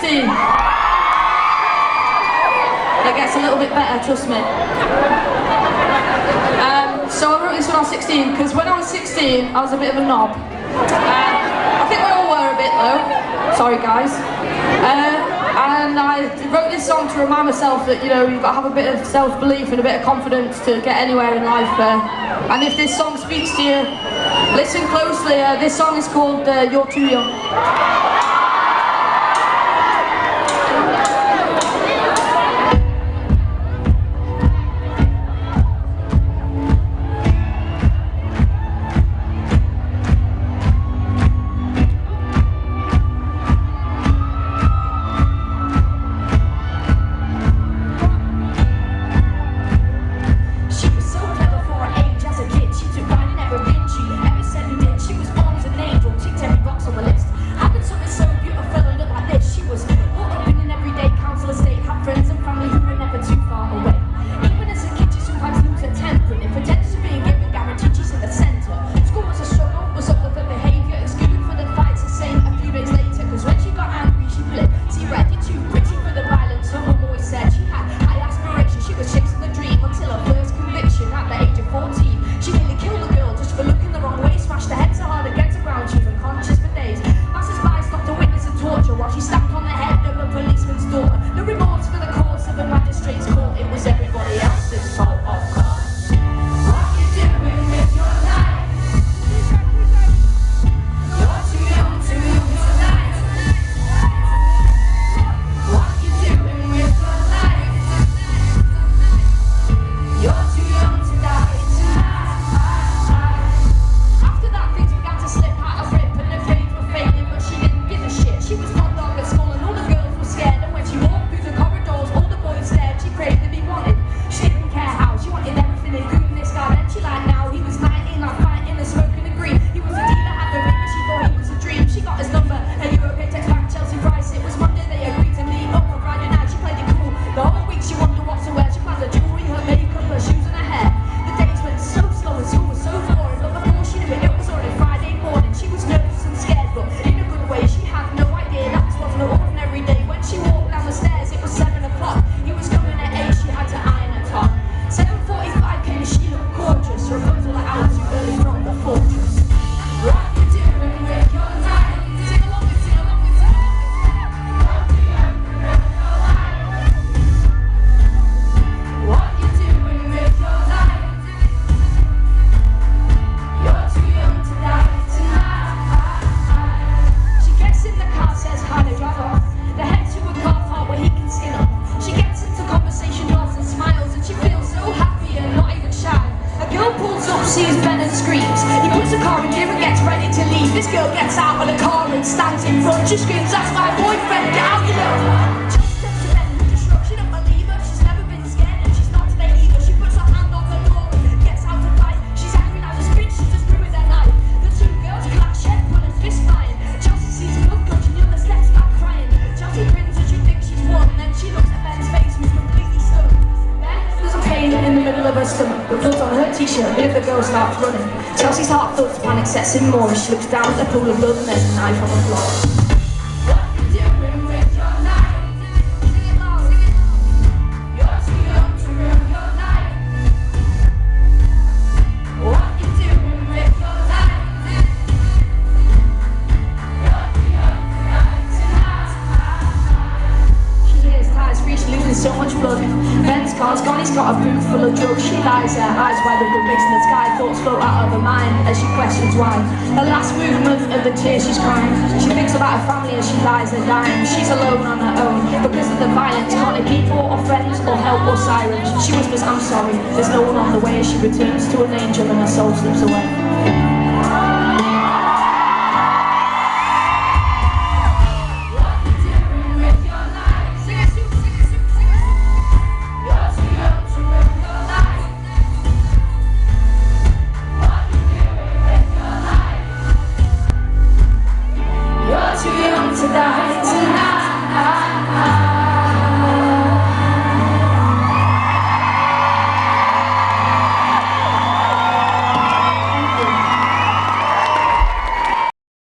16. It gets a little bit better, trust me. So I wrote this when I was 16, because when I was 16, I was a bit of a knob. I think we all were a bit though. Sorry guys. And I wrote this song to remind myself that, you know, you've got to have a bit of self-belief and a bit of confidence to get anywhere in life. And if this song speaks to you, listen closely. This song is called You're Too Young. This girl gets out of the car and stands in front. She screams, "That's my boyfriend, get out, you little." Just steps to bend with a shrug. She don't believe her, she's never been scared, and she's not today either. She puts her hand on the door and gets out to fight. She's angry now, this bitch, she's just ruined their night. The two girls clash, head full and fist flying. Chelsea sees blood gush and the other steps back crying. Chelsea grins as she thinks she's won, and then she looks at Ben's face, who's completely stunned. Ben, there's a pain in the middle of her stomach. The blood's on her t-shirt, the other girl starts running. Chelsea's heart thuds, panic sets in more as she looks down at the pool of blood and there's a knife on the floor. What you doing with your life? Sing it loud, sing it loud. You're too young to ruin your life. What you doing with your life? You're too young to die tonight. She hears tires free, she's losing so much blood. Ben's car's gone, he's got a boot full of drugs. She lies there, eyes wide open, mixed in the sky. Thoughts float out of her mind as she questions why. The last movement of the tears she's crying. She thinks about her family as she lies there dying. She's alone on her own because of the violence. Can't any people or friends or help or sirens. She whispers, "I'm sorry." There's no one on the way as she returns to an angel and her soul slips away. To die tonight.